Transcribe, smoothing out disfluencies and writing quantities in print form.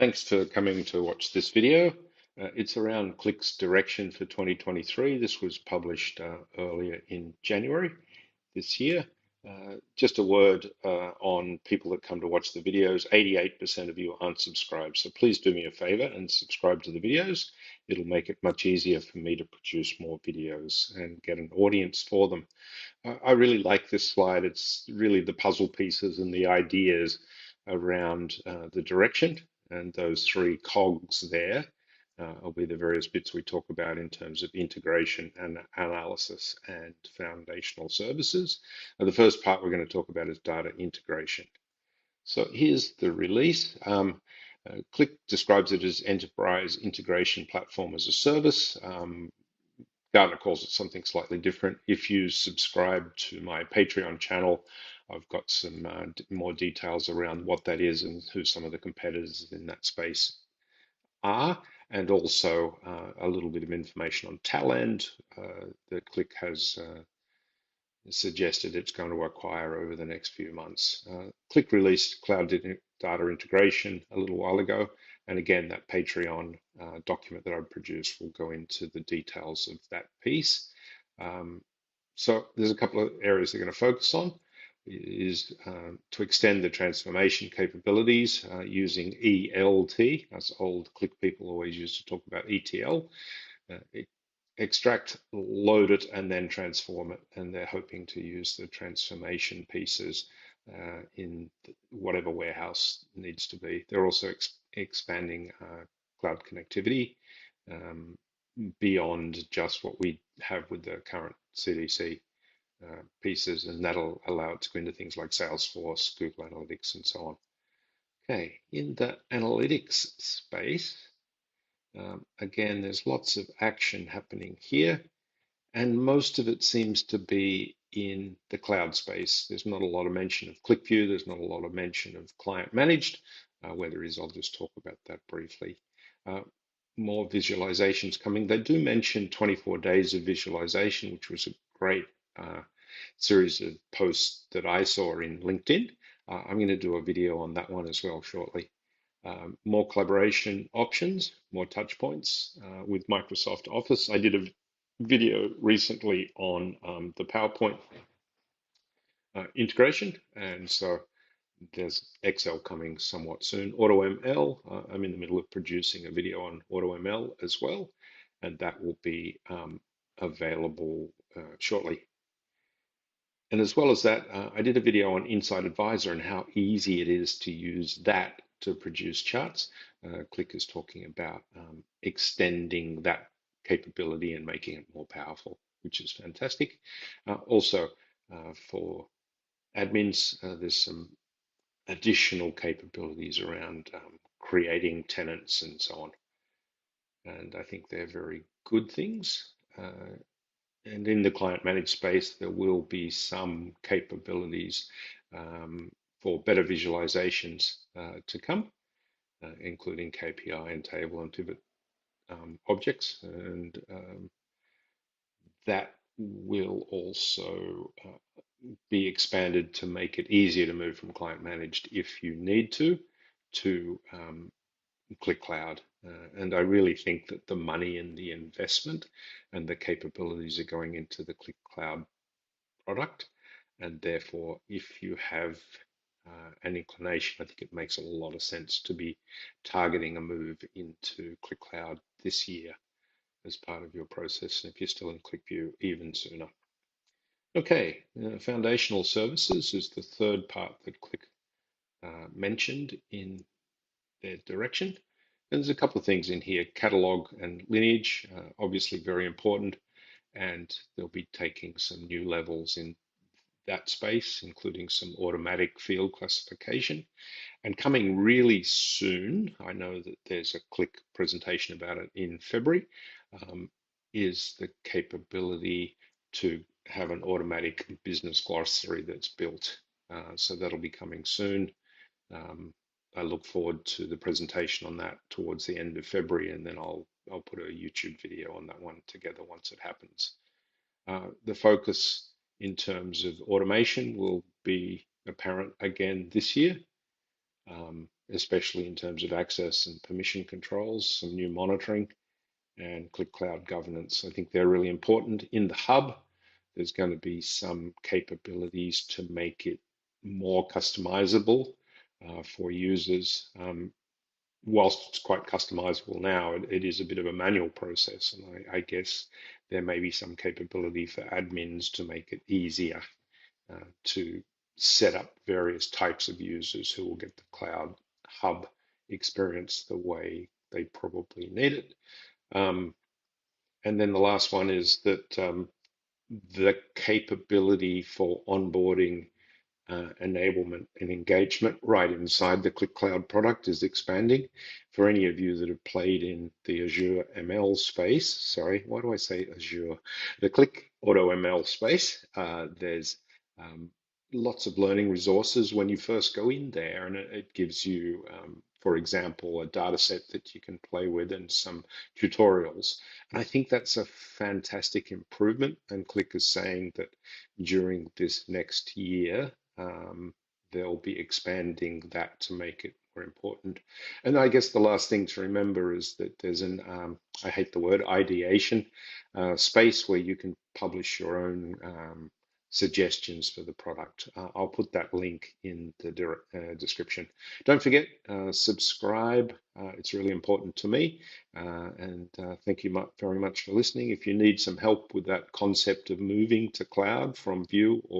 Thanks for coming to watch this video. It's around Qlik's direction for 2023. This was published earlier in January this year. Just a word on people that come to watch the videos. 88% of you aren't subscribed, so please do me a favor and subscribe to the videos. It'll make it much easier for me to produce more videos and get an audience for them. I really like this slide. It's really the puzzle pieces and the ideas around the direction, and those three cogs there will be the various bits we talk about in terms of integration and analysis and foundational services. The first part we're going to talk about is data integration. So here's the release. Qlik describes it as enterprise integration platform as a service. Gartner calls it something slightly different. If you subscribe to my Patreon channel, I've got some more details around what that is and who some of the competitors in that space are, and also a little bit of information on Talend that Qlik has suggested it's going to acquire over the next few months. Qlik released cloud data integration a little while ago, and again, that Patreon document that I've produced will go into the details of that piece. So there's a couple of areas they're going to focus on is to extend the transformation capabilities using ELT, as old Qlik people always used to talk about ETL. Extract, load it, and then transform it. And they're hoping to use the transformation pieces in whatever warehouse needs to be. They're also expanding cloud connectivity beyond just what we have with the current CDC pieces, and that'll allow it to go into things like Salesforce, Google Analytics, and so on. Okay, in the analytics space, again, there's lots of action happening here, and most of it seems to be in the cloud space. There's not a lot of mention of QlikView. There's not a lot of mention of client managed. Where there is, I'll just talk about that briefly. More visualizations coming. They do mention 24 days of visualization, which was a great series of posts that I saw in LinkedIn. I'm going to do a video on that one as well shortly. More collaboration options, more touch points with Microsoft Office. I did a video recently on the PowerPoint integration, and so there's Excel coming somewhat soon. AutoML, I'm in the middle of producing a video on AutoML as well, and that will be available shortly. And as well as that, I did a video on Insight Advisor and how easy it is to use that to produce charts. Qlik is talking about extending that capability and making it more powerful, which is fantastic. Also, for admins, there's some additional capabilities around creating tenants and so on. And I think they're very good things. And in the client managed space, there will be some capabilities for better visualizations to come, including KPI and table and pivot objects. And that will also be expanded to make it easier to move from client managed if you need to Qlik Cloud. And I really think that the money and the investment and the capabilities are going into the Qlik Cloud product. And therefore, if you have an inclination, I think it makes a lot of sense to be targeting a move into Qlik Cloud this year as part of your process. And if you're still in QlikView, even sooner. Okay, foundational services is the third part that Qlik mentioned in their direction. And there's a couple of things in here. Catalog and lineage, obviously very important, and they'll be taking some new levels in that space, including some automatic field classification. And coming really soon, I know that there's a Qlik presentation about it in February, is the capability to have an automatic business glossary that's built. So that'll be coming soon. I look forward to the presentation on that towards the end of February, and then I'll put a YouTube video on that one together once it happens. The focus in terms of automation will be apparent again this year. especially in terms of access and permission controls, some new monitoring, and Qlik Cloud governance. I think they're really important. In the hub, there's going to be some capabilities to make it more customizable for users. Whilst it's quite customizable now, it is a bit of a manual process, and I guess there may be some capability for admins to make it easier to set up various types of users who will get the cloud hub experience the way they probably need it. And then the last one is that the capability for onboarding, enablement, and engagement right inside the Qlik Cloud product is expanding. For any of you that have played in the Azure ML space, sorry, why do I say Azure? The Qlik Auto ML space, there's lots of learning resources when you first go in there, and it gives you, for example, a data set that you can play with and some tutorials. And I think that's a fantastic improvement. And Qlik is saying that during this next year, they'll be expanding that to make it more important. And I guess the last thing to remember is that there's I hate the word, ideation space where you can publish your own suggestions for the product. I'll put that link in the description. Don't forget, subscribe. It's really important to me. And thank you very much for listening. If you need some help with that concept of moving to cloud from View or